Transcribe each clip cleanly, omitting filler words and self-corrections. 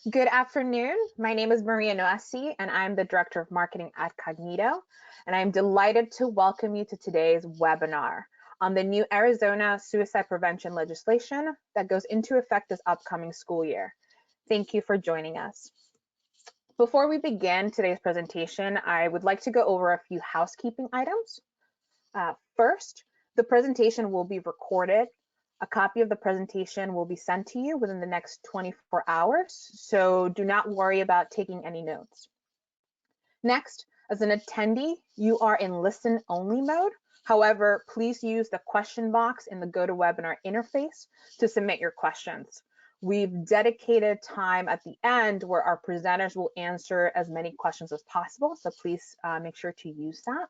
Good afternoon. My name is Maria Noasi, and I'm the Director of Marketing at Cognito. And I'm delighted to welcome you to today's webinar on the new Arizona suicide prevention legislation that goes into effect this upcoming school year. Thank you for joining us. Before we begin today's presentation, I would like to go over a few housekeeping items. First, the presentation will be recorded. A copy of the presentation will be sent to you within the next 24 hours, so do not worry about taking any notes. Next, as an attendee, you are in listen-only mode. However, please use the question box in the GoToWebinar interface to submit your questions. We've dedicated time at the end where our presenters will answer as many questions as possible, so please make sure to use that.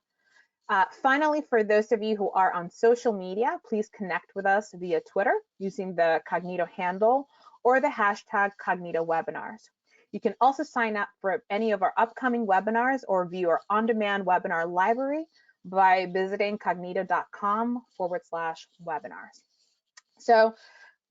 Finally, for those of you who are on social media, please connect with us via Twitter using the Cognito handle or the hashtag CognitoWebinars. You can also sign up for any of our upcoming webinars or view our on-demand webinar library by visiting cognito.com/webinars. So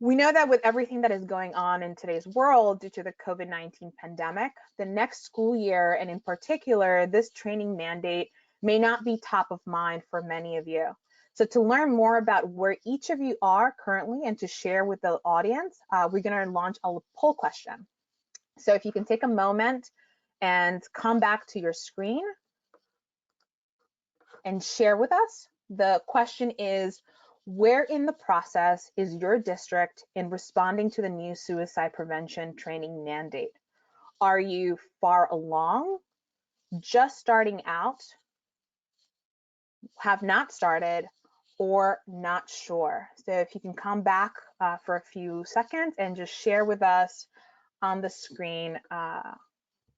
we know that with everything that is going on in today's world due to the COVID-19 pandemic, the next school year, and in particular, this training mandate may not be top of mind for many of you. So to learn more about where each of you are currently and to share with the audience, we're going to launch a poll question. So if you can take a moment and come back to your screen and share with us. The question is, where in the process is your district in responding to the new suicide prevention training mandate? Are you far along, just starting out, have not started, or not sure? So if you can come back for a few seconds and just share with us on the screen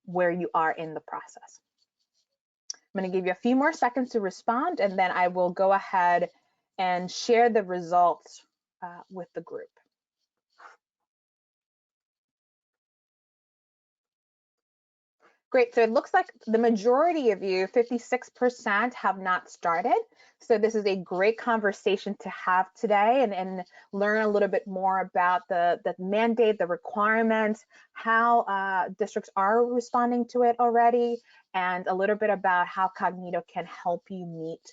where you are in the process. I'm going to give you a few more seconds to respond, and then I will go ahead and share the results with the group. Great, so it looks like the majority of you, 56%, have not started. So this is a great conversation to have today and learn a little bit more about the mandate, the requirements, how districts are responding to it already, and a little bit about how Cognito can help you meet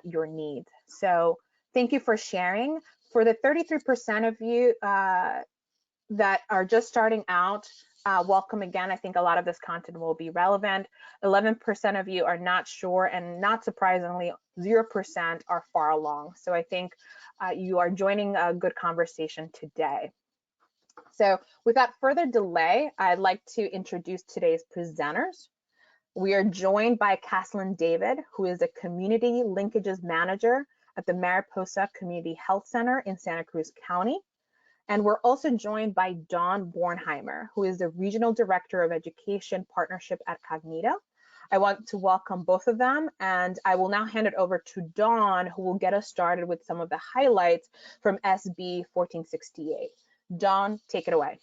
your needs. So thank you for sharing. For the 33% of you that are just starting out, welcome again. I think a lot of this content will be relevant. 11% of you are not sure, and not surprisingly, 0% are far along. So I think you are joining a good conversation today. So without further delay, I'd like to introduce today's presenters. We are joined by Caslin David, who is a Community Linkages Manager at the Mariposa Community Health Center in Santa Cruz County. And we're also joined by Dawn Bornheimer, who is the Regional Director of Education Partnership at Cognito. I want to welcome both of them, and I will now hand it over to Dawn, who will get us started with some of the highlights from SB 1468. Dawn, take it away.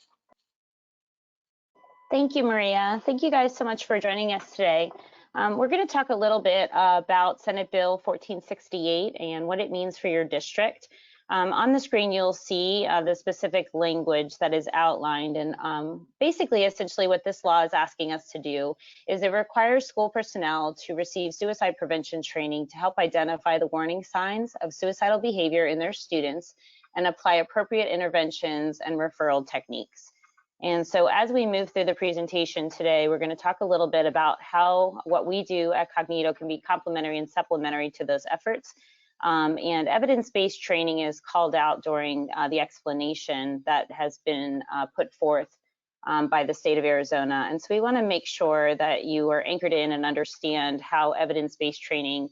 Thank you, Maria. Thank you guys so much for joining us today. We're going to talk a little bit about Senate Bill 1468 and what it means for your district. On the screen, you'll see the specific language that is outlined, and basically, essentially what this law is asking us to do is it requires school personnel to receive suicide prevention training to help identify the warning signs of suicidal behavior in their students and apply appropriate interventions and referral techniques. And so as we move through the presentation today, we're going to talk a little bit about how what we do at Cognito can be complementary and supplementary to those efforts. And evidence-based training is called out during the explanation that has been put forth by the state of Arizona. And so we want to make sure that you are anchored in and understand how evidence-based training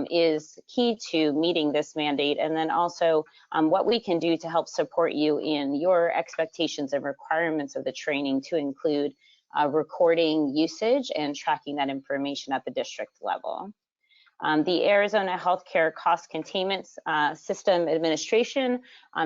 is key to meeting this mandate, and then also what we can do to help support you in your expectations and requirements of the training, to include recording usage and tracking that information at the district level. The Arizona Healthcare Cost Containment System Administration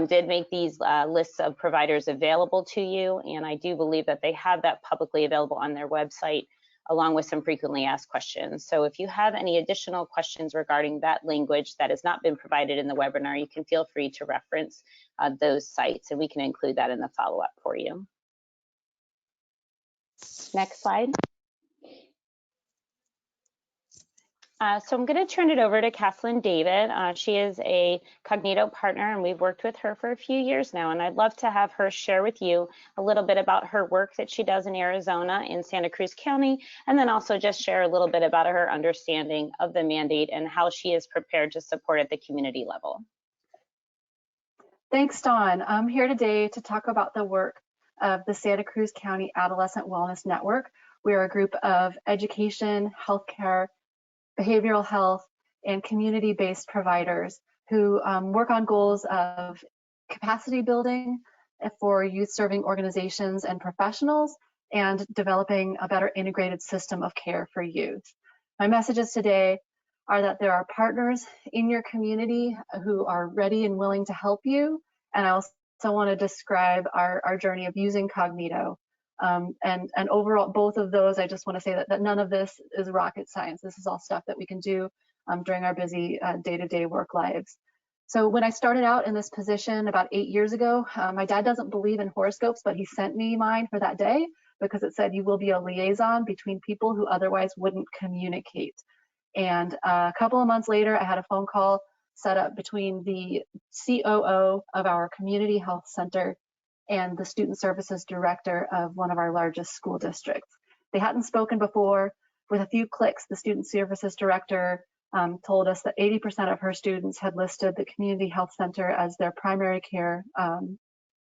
did make these lists of providers available to you, and I do believe that they have that publicly available on their website, along with some frequently asked questions. So if you have any additional questions regarding that language that has not been provided in the webinar, you can feel free to reference those sites, and we can include that in the follow-up for you. Next slide. So I'm going to turn it over to Kathleen David. She is a Cognito partner, and we've worked with her for a few years now. And I'd love to have her share with you a little bit about her work that she does in Arizona in Santa Cruz County, and then also just share a little bit about her understanding of the mandate and how she is prepared to support at the community level. Thanks, Dawn. I'm here today to talk about the work of the Santa Cruz County Adolescent Wellness Network. We are a group of education, healthcare, behavioral health, and community-based providers who work on goals of capacity building for youth-serving organizations and professionals, and developing a better integrated system of care for youth. My messages today are that there are partners in your community who are ready and willing to help you, and I also want to describe our journey of using Cognito. And overall, both of those, I just want to say that none of this is rocket science. This is all stuff that we can do during our busy day-to-day work lives. So when I started out in this position about 8 years ago, my dad doesn't believe in horoscopes, but he sent me mine for that day because it said you will be a liaison between people who otherwise wouldn't communicate. And a couple of months later, I had a phone call set up between the COO of our community health center and the student services director of one of our largest school districts. They hadn't spoken before. With a few clicks, the student services director told us that 80% of her students had listed the community health center as their primary care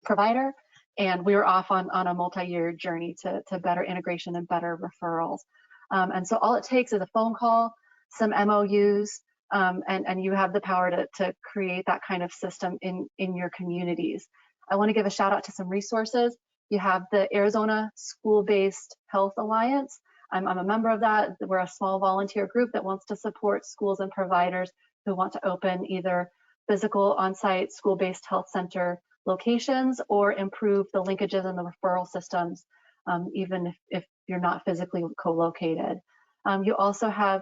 provider, and we were off on a multi-year journey to better integration and better referrals. And so all it takes is a phone call, some MOUs, and you have the power to create that kind of system in your communities. I want to give a shout out to some resources. You have the Arizona School-Based Health Alliance. I'm a member of that. We're a small volunteer group that wants to support schools and providers who want to open either physical on-site school-based health center locations or improve the linkages and the referral systems, even if you're not physically co-located. You also have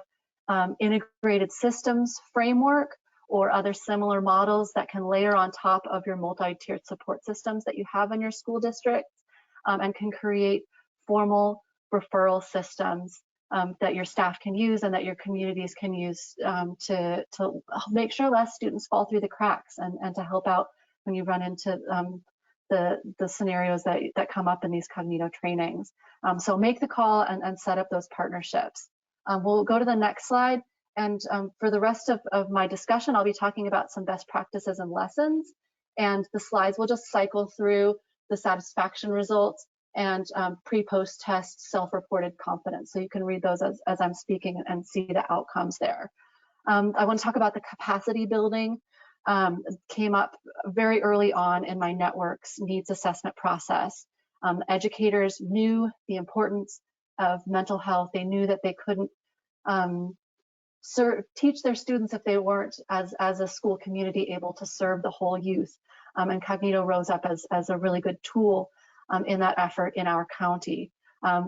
integrated systems framework or other similar models that can layer on top of your multi-tiered support systems that you have in your school district, and can create formal referral systems that your staff can use and that your communities can use to make sure less students fall through the cracks and to help out when you run into the scenarios that come up in these Cognito trainings. So make the call and set up those partnerships. We'll go to the next slide. And for the rest of my discussion, I'll be talking about some best practices and lessons. And the slides will just cycle through the satisfaction results and pre-post test self-reported confidence. So you can read those as I'm speaking and see the outcomes there. I want to talk about the capacity building. Came up very early on in my network's needs assessment process. Educators knew the importance of mental health. They knew that they couldn't teach their students if they weren't, as a school community, able to serve the whole youth. And Cognito rose up as a really good tool in that effort in our county.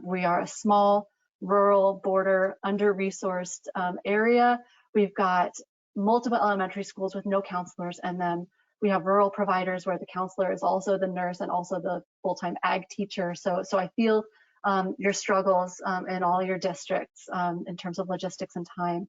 We are a small, rural, border, under-resourced area. We've got multiple elementary schools with no counselors, and then we have rural providers where the counselor is also the nurse and also the full-time ag teacher. So I feel your struggles in all your districts in terms of logistics and time.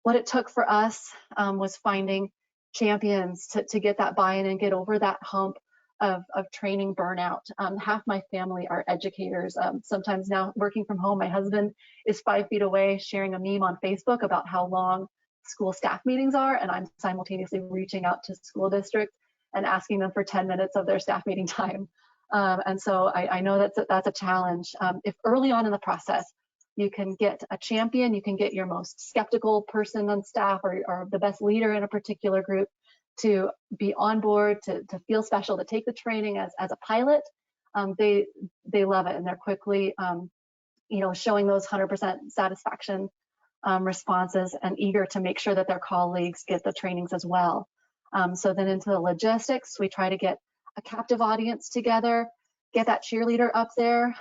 What it took for us was finding champions to get that buy-in and get over that hump of training burnout. Half my family are educators. Sometimes now working from home, my husband is 5 feet away sharing a meme on Facebook about how long school staff meetings are, and I'm simultaneously reaching out to school districts and asking them for 10 minutes of their staff meeting time. And so I know that's a challenge. If early on in the process, you can get a champion, you can get your most skeptical person on staff or the best leader in a particular group to be on board, to feel special, to take the training as a pilot, they love it, and they're quickly showing those 100% satisfaction responses and eager to make sure that their colleagues get the trainings as well. So then into the logistics, we try to get a captive audience together, get that cheerleader up there.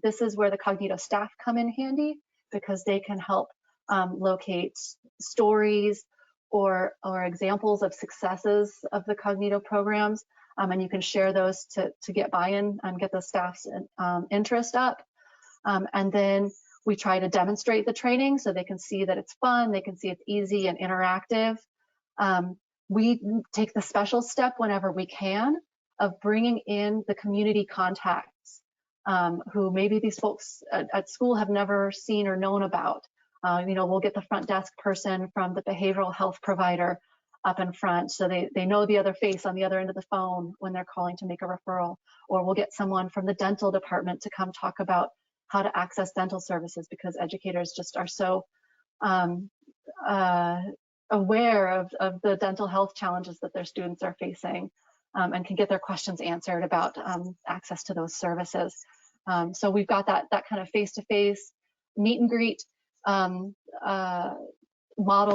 This is where the Cognito staff come in handy because they can help locate stories or examples of successes of the Cognito programs, and you can share those to get buy-in and get the staff's interest up. And then we try to demonstrate the training so they can see that it's fun, they can see it's easy and interactive. We take the special step whenever we can of bringing in the community contacts who maybe these folks at school have never seen or known about. We'll get the front desk person from the behavioral health provider up in front so they know the other face on the other end of the phone when they're calling to make a referral. Or we'll get someone from the dental department to come talk about how to access dental services, because educators just are so aware of the dental health challenges that their students are facing, and can get their questions answered about access to those services. So we've got that kind of face-to-face meet and greet model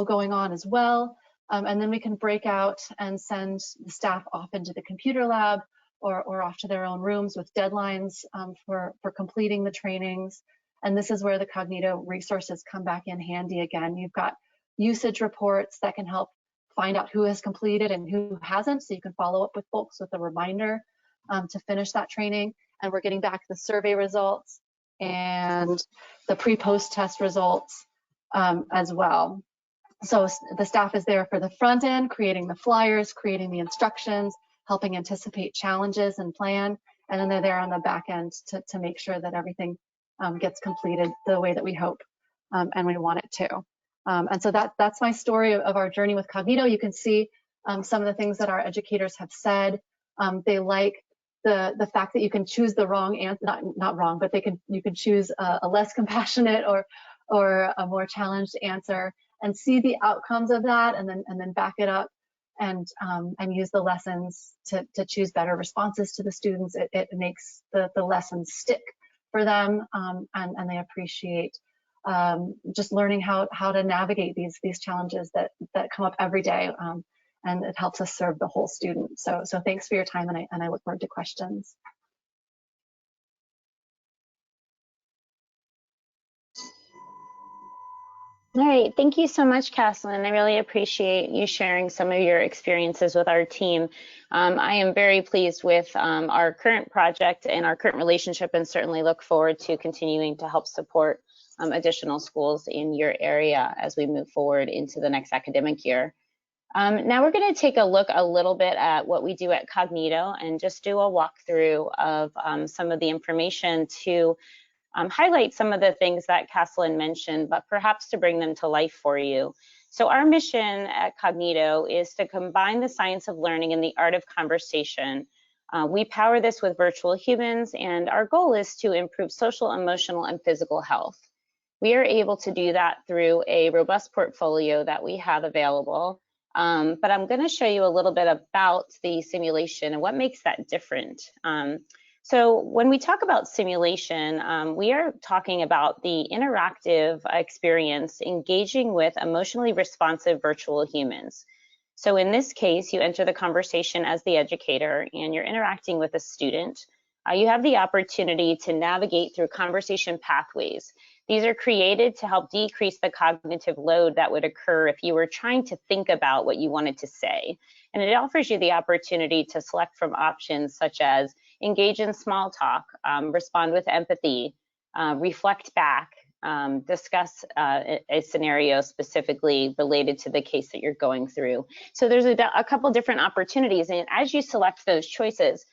going on as well. And then we can break out and send the staff off into the computer lab or off to their own rooms with deadlines for completing the trainings. And this is where the Cognito resources come back in handy again. You've got usage reports that can help find out who has completed and who hasn't, so you can follow up with folks with a reminder to finish that training. And we're getting back the survey results and the pre-post test results as well. So the staff is there for the front end, creating the flyers, creating the instructions, helping anticipate challenges and plan, and then they're there on the back end to make sure that everything gets completed the way that we hope and we want it to. And so that's my story of our journey with Cognito. You can see some of the things that our educators have said. They like the fact that you can choose the wrong answer, not wrong, but you can choose a less compassionate or a more challenged answer and see the outcomes of that, and then back it up and use the lessons to choose better responses to the students. It makes the lessons stick for them, and they appreciate just learning how to navigate these challenges that come up every day, and it helps us serve the whole student. So thanks for your time, and I look forward to questions. All right, thank you so much, Caslin. I really appreciate you sharing some of your experiences with our team. I am very pleased with our current project and our current relationship, and certainly look forward to continuing to help support additional schools in your area as we move forward into the next academic year. Now we're going to take a look a little bit at what we do at Cognito and just do a walkthrough of some of the information to highlight some of the things that Caslin mentioned, but perhaps to bring them to life for you. So our mission at Cognito is to combine the science of learning and the art of conversation. We power this with virtual humans, and our goal is to improve social, emotional, and physical health. We are able to do that through a robust portfolio that we have available. But I'm going to show you a little bit about the simulation and what makes that different. So when we talk about simulation, we are talking about the interactive experience engaging with emotionally responsive virtual humans. So in this case, you enter the conversation as the educator and you're interacting with a student. You have the opportunity to navigate through conversation pathways. These are created to help decrease the cognitive load that would occur if you were trying to think about what you wanted to say. And it offers you the opportunity to select from options such as engage in small talk, respond with empathy, reflect back, discuss a scenario specifically related to the case that you're going through. So there's a couple different opportunities, and as you select those choices,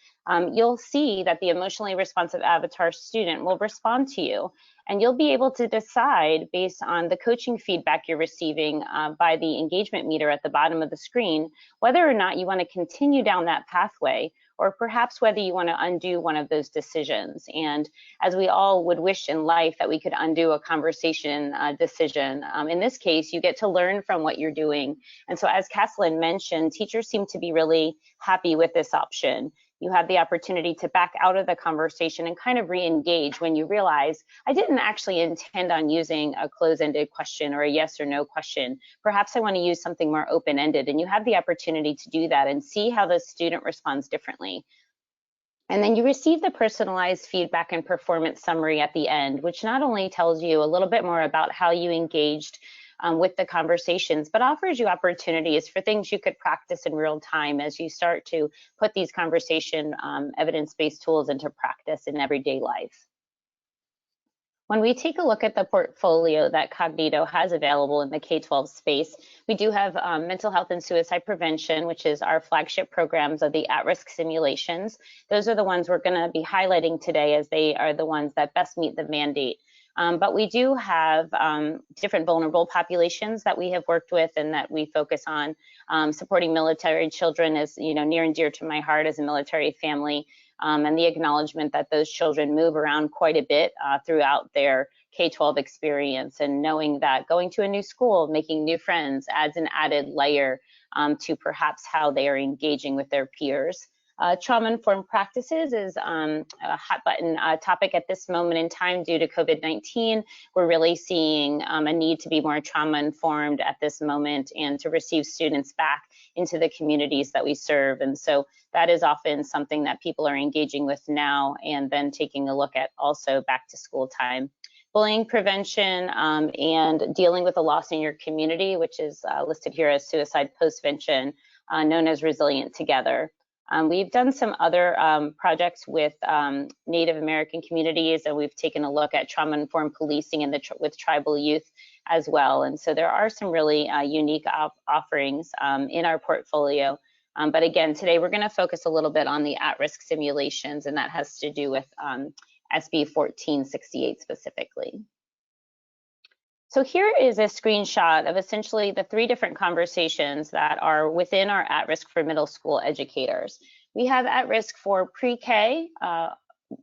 you'll see that the emotionally responsive avatar student will respond to you, and you'll be able to decide based on the coaching feedback you're receiving by the engagement meter at the bottom of the screen, whether or not you want to continue down that pathway, or perhaps whether you want to undo one of those decisions. And as we all would wish in life that we could undo a conversation decision, in this case, you get to learn from what you're doing. And so as Caslin mentioned, teachers seem to be really happy with this option. You have the opportunity to back out of the conversation and kind of re-engage when you realize, I didn't actually intend on using a close-ended question or a yes or no question. Perhaps I want to use something more open-ended, and you have the opportunity to do that and see how the student responds differently. And then you receive the personalized feedback and performance summary at the end, which not only tells you a little bit more about how you engaged with the conversations, but offers you opportunities for things you could practice in real time as you start to put these conversation evidence-based tools into practice in everyday life. When we take a look at the portfolio that Cognito has available in the K-12 space, we do have mental health and suicide prevention, which is our flagship programs of the at-risk simulations. Those are the ones we're going to be highlighting today, as they are the ones that best meet the mandate. But we do have different vulnerable populations that we have worked with and that we focus on. Supporting military children is, near and dear to my heart as a military family. And the acknowledgement that those children move around quite a bit throughout their K-12 experience, and knowing that going to a new school, making new friends adds an added layer to perhaps how they are engaging with their peers. Trauma-informed practices is a hot button topic at this moment in time due to COVID-19. We're really seeing a need to be more trauma-informed at this moment and to receive students back into the communities that we serve. And so that is often something that people are engaging with now, and then taking a look at also back to school time. Bullying prevention and dealing with the loss in your community, which is listed here as suicide postvention, known as Resilient Together. We've done some other projects with Native American communities, and we've taken a look at trauma-informed policing and with tribal youth as well. And so there are some really unique offerings in our portfolio. But again, today we're going to focus a little bit on the at-risk simulations, and that has to do with SB 1468 specifically. So here is a screenshot of essentially the 3 different conversations that are within our at-risk for middle school educators. We have at-risk for pre-K,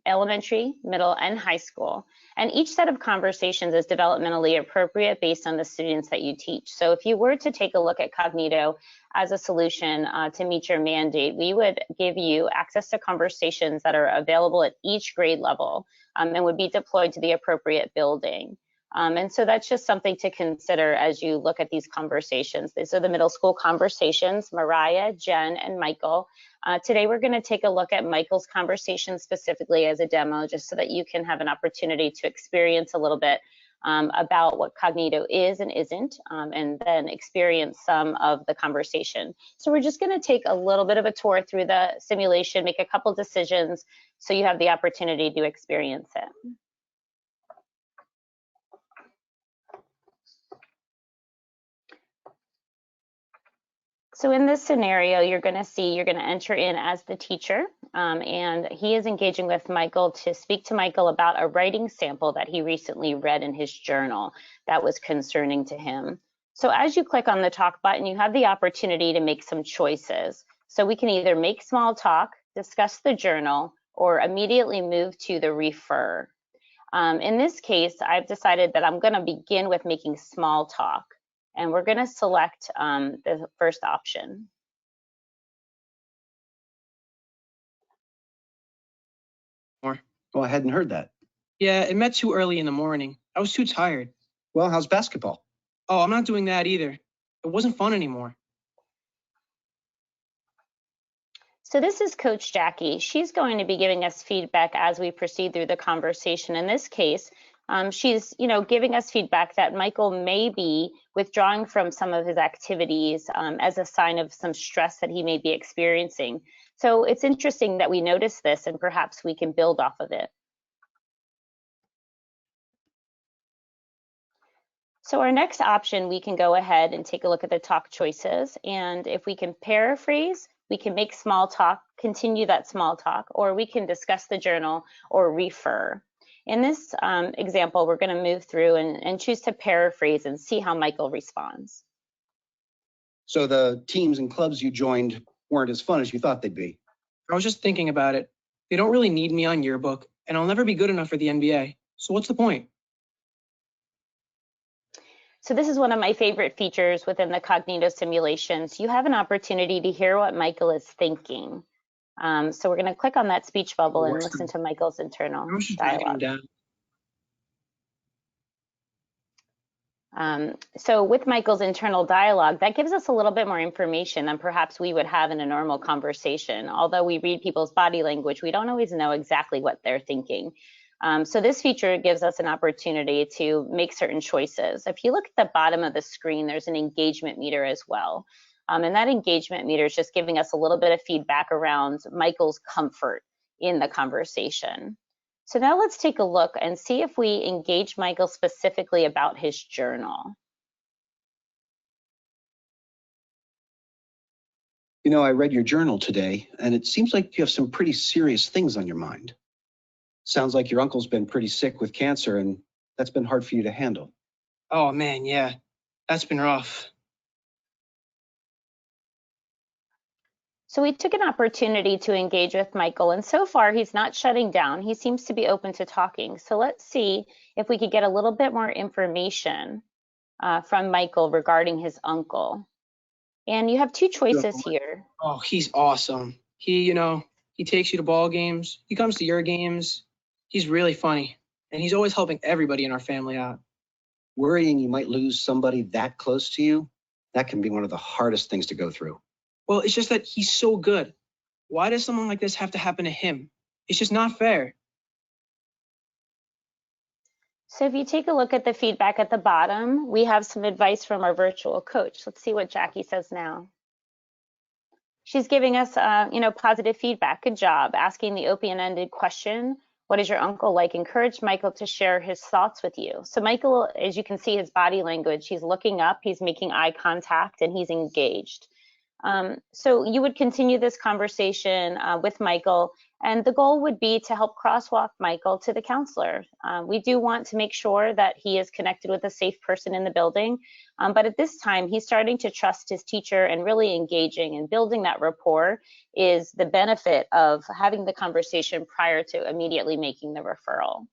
elementary, middle, and high school. And each set of conversations is developmentally appropriate based on the students that you teach. So if you were to take a look at Cognito as a solution to meet your mandate, we would give you access to conversations that are available at each grade level and would be deployed to the appropriate building. And so that's just something to consider as you look at these conversations. These are the middle school conversations, Mariah, Jen, and Michael. Today, we're going to take a look at Michael's conversation specifically as a demo, just so that you can have an opportunity to experience a little bit about what Cognito is and isn't, and then experience some of the conversation. So we're just going to take a little bit of a tour through the simulation, make a couple decisions, so you have the opportunity to experience it. So in this scenario, you're going to enter in as the teacher, and he is engaging with Michael to speak to Michael about a writing sample that he recently read in his journal that was concerning to him. So as you click on the talk button, you have the opportunity to make some choices. So we can either make small talk, discuss the journal, or immediately move to the refer. In this case, I've decided that I'm going to begin with making small talk. And we're going to select the first option. Oh, I hadn't heard that. Yeah, it met too early in the morning. I was too tired. Well, how's basketball? Oh, I'm not doing that either. It wasn't fun anymore. So this is Coach Jackie. She's going to be giving us feedback as we proceed through the conversation. In this case, she's, giving us feedback that Michael may be withdrawing from some of his activities as a sign of some stress that he may be experiencing. So it's interesting that we notice this, and perhaps we can build off of it. So our next option, we can go ahead and take a look at the talk choices. And if we can paraphrase, we can make small talk, continue that small talk, or we can discuss the journal or refer. In this example, we're going to move through and choose to paraphrase and see how Michael responds. So the teams and clubs you joined weren't as fun as you thought they'd be. I was just thinking about it. They don't really need me on yearbook, and I'll never be good enough for the NBA. So what's the point? So this is one of my favorite features within the Cognito simulations. You have an opportunity to hear what Michael is thinking. So we're going to click on that speech bubble and listen to Michael's internal dialogue. So with Michael's internal dialogue, that gives us a little bit more information than perhaps we would have in a normal conversation. Although we read people's body language, we don't always know exactly what they're thinking. So this feature gives us an opportunity to make certain choices. If you look at the bottom of the screen, there's an engagement meter as well. And that engagement meter is just giving us a little bit of feedback around Michael's comfort in the conversation. So now let's take a look and see if we engage Michael specifically about his journal. You know, I read your journal today, and it seems like you have some pretty serious things on your mind. Sounds like your uncle's been pretty sick with cancer, and that's been hard for you to handle. Oh man, yeah, that's been rough. So we took an opportunity to engage with Michael, and so far he's not shutting down. He seems to be open to talking. So let's see if we could get a little bit more information from Michael regarding his uncle. And you have two choices here. Oh, he's awesome. He takes you to ball games. He comes to your games. He's really funny, and he's always helping everybody in our family out. Worrying you might lose somebody that close to you, that can be one of the hardest things to go through. Well, it's just that he's so good. Why does something like this have to happen to him? It's just not fair. So if you take a look at the feedback at the bottom, we have some advice from our virtual coach. Let's see what Jackie says now. She's giving us, positive feedback. Good job. Asking the open-ended question, what is your uncle like? Encourage Michael to share his thoughts with you. So Michael, as you can see his body language, he's looking up, he's making eye contact, and he's engaged. So you would continue this conversation with Michael, and the goal would be to help crosswalk Michael to the counselor. We do want to make sure that he is connected with a safe person in the building, but at this time he's starting to trust his teacher and really engaging and building that rapport is the benefit of having the conversation prior to immediately making the referral.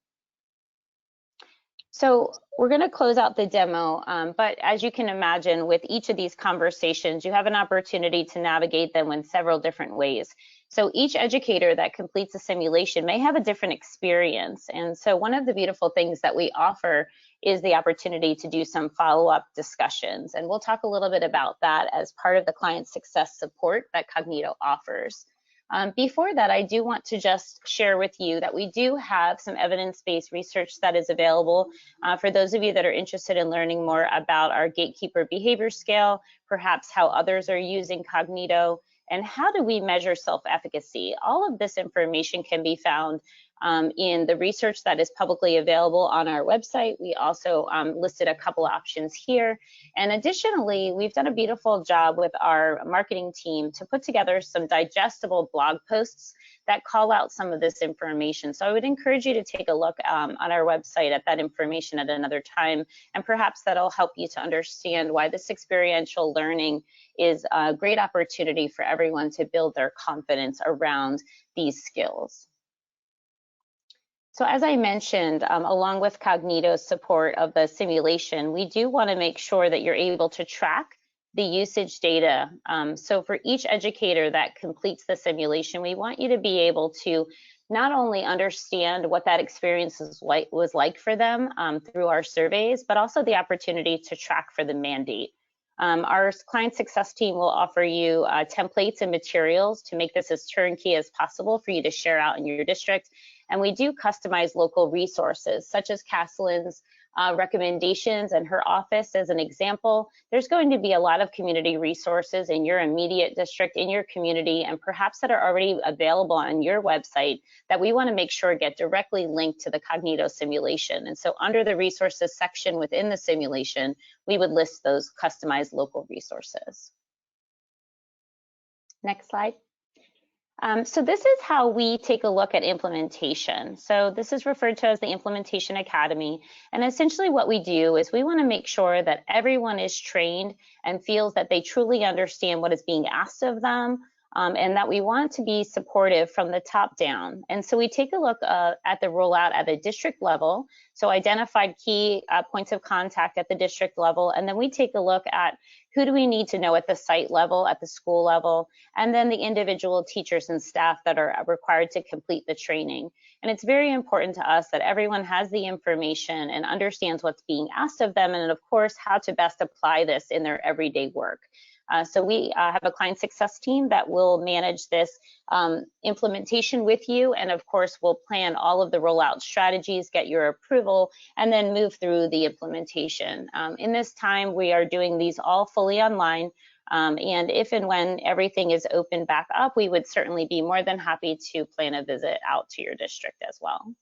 So we're going to close out the demo, but as you can imagine, with each of these conversations, you have an opportunity to navigate them in several different ways. So each educator that completes a simulation may have a different experience. And so one of the beautiful things that we offer is the opportunity to do some follow-up discussions. And we'll talk a little bit about that as part of the client success support that Cognito offers. Before that, I do want to just share with you that we do have some evidence-based research that is available for those of you that are interested in learning more about our gatekeeper behavior scale, perhaps how others are using Cognito, and how do we measure self-efficacy. All of this information can be found in the research that is publicly available on our website. We also listed a couple options here. And additionally, we've done a beautiful job with our marketing team to put together some digestible blog posts that call out some of this information. So I would encourage you to take a look on our website at that information at another time, and perhaps that'll help you to understand why this experiential learning is a great opportunity for everyone to build their confidence around these skills. So as I mentioned, along with Cognito's support of the simulation, we do want to make sure that you're able to track the usage data. So for each educator that completes the simulation, we want you to be able to not only understand what that experience was like for them through our surveys, but also the opportunity to track for the mandate. Our client success team will offer you templates and materials to make this as turnkey as possible for you to share out in your district. And we do customize local resources, such as Casslin's recommendations and her office as an example. There's going to be a lot of community resources in your immediate district, in your community, and perhaps that are already available on your website that we want to make sure get directly linked to the Cognito simulation. And so under the resources section within the simulation, we would list those customized local resources. Next slide. So this is how we take a look at implementation. So this is referred to as the Implementation Academy. And essentially what we do is we want to make sure that everyone is trained and feels that they truly understand what is being asked of them, and that we want to be supportive from the top down. And so we take a look at the rollout at a district level, so identified key points of contact at the district level, and then we take a look at who do we need to know at the site level, at the school level, and then the individual teachers and staff that are required to complete the training. And it's very important to us that everyone has the information and understands what's being asked of them, and of course, how to best apply this in their everyday work. So we have a client success team that will manage this implementation with you, and of course we'll plan all of the rollout strategies, get your approval, and then move through the implementation. In this time, we are doing these all fully online, and if and when everything is open back up, we would certainly be more than happy to plan a visit out to your district as well.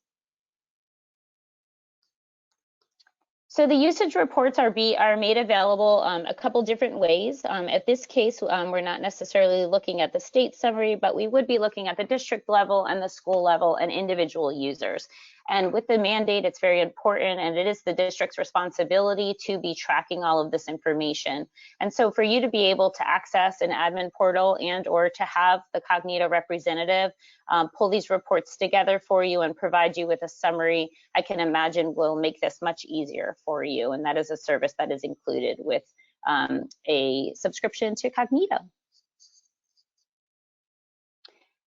So the usage reports are made available a couple different ways. At this case, we're not necessarily looking at the state summary, but we would be looking at the district level and the school level and individual users. And with the mandate, it's very important, and it is the district's responsibility to be tracking all of this information. And so for you to be able to access an admin portal and or to have the Cognito representative pull these reports together for you and provide you with a summary, I can imagine will make this much easier for you. And that is a service that is included with a subscription to Cognito.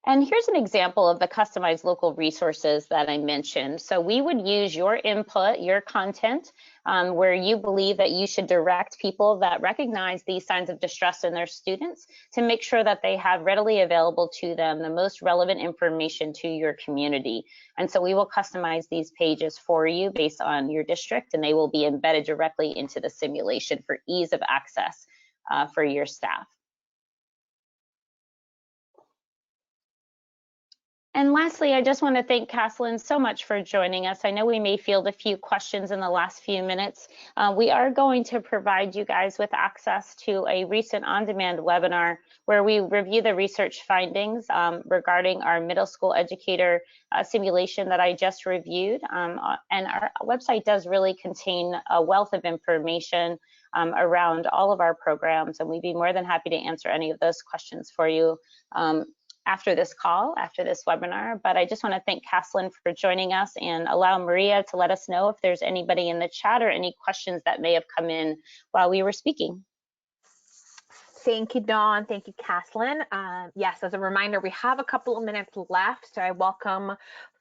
And here's an example of the customized local resources that I mentioned. So we would use your input, your content, where you believe that you should direct people that recognize these signs of distress in their students to make sure that they have readily available to them the most relevant information to your community. And so we will customize these pages for you based on your district, and they will be embedded directly into the simulation for ease of access for your staff. And lastly, I just want to thank Caslin so much for joining us. I know we may field a few questions in the last few minutes. We are going to provide you guys with access to a recent on-demand webinar where we review the research findings regarding our middle school educator simulation that I just reviewed. And our website does really contain a wealth of information around all of our programs, and we'd be more than happy to answer any of those questions for you after this call, after this webinar. But I just want to thank Caslin for joining us and allow Maria to let us know if there's anybody in the chat or any questions that may have come in while we were speaking. Thank you, Dawn. Thank you, Caslin. Yes, as a reminder, we have a couple of minutes left, so I welcome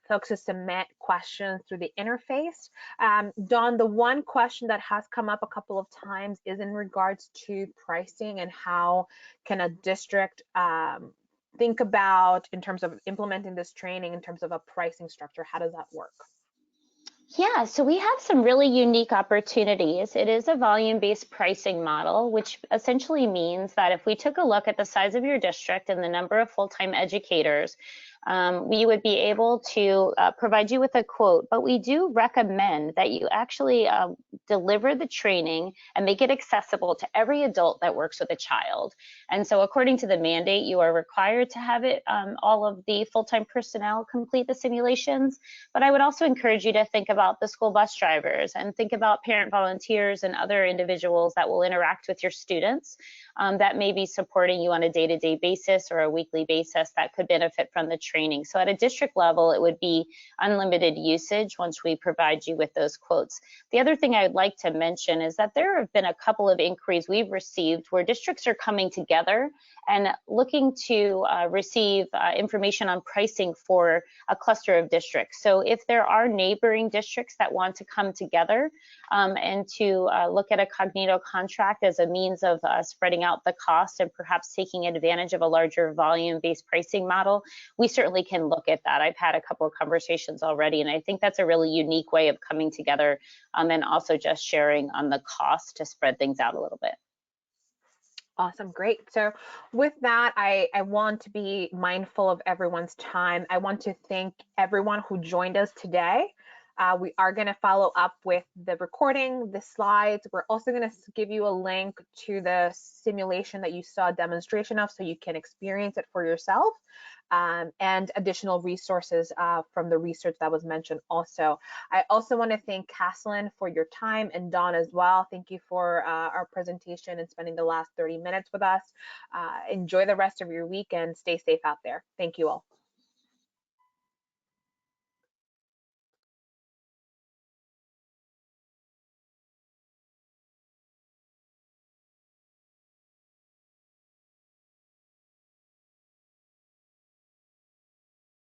folks to submit questions through the interface. Dawn, the one question that has come up a couple of times is in regards to pricing and how can a district think about in terms of implementing this training in terms of a pricing structure. How does that work? Yeah, so we have some really unique opportunities. It is a volume-based pricing model, which essentially means that if we took a look at the size of your district and the number of full-time educators, we would be able to provide you with a quote, but we do recommend that you actually deliver the training and make it accessible to every adult that works with a child. And so according to the mandate, you are required to have it, all of the full-time personnel complete the simulations, but I would also encourage you to think about the school bus drivers and think about parent volunteers and other individuals that will interact with your students that may be supporting you on a day-to-day basis or a weekly basis that could benefit from the training. So at a district level, it would be unlimited usage once we provide you with those quotes. The other thing I would like to mention is that there have been a couple of inquiries we've received where districts are coming together and looking to receive information on pricing for a cluster of districts. So if there are neighboring districts that want to come together and to look at a Cognito contract as a means of spreading out the cost and perhaps taking advantage of a larger volume-based pricing model, we certainly can look at that. I've had a couple of conversations already, and I think that's a really unique way of coming together and also just sharing on the cost to spread things out a little bit. Awesome, great. So with that, I want to be mindful of everyone's time. I want to thank everyone who joined us today. We are going to follow up with the recording, the slides. We're also going to give you a link to the simulation that you saw a demonstration of so you can experience it for yourself, and additional resources from the research that was mentioned also. I also want to thank Caslin for your time, and Dawn as well. Thank you for our presentation and spending the last 30 minutes with us. Enjoy the rest of your week and stay safe out there. Thank you all.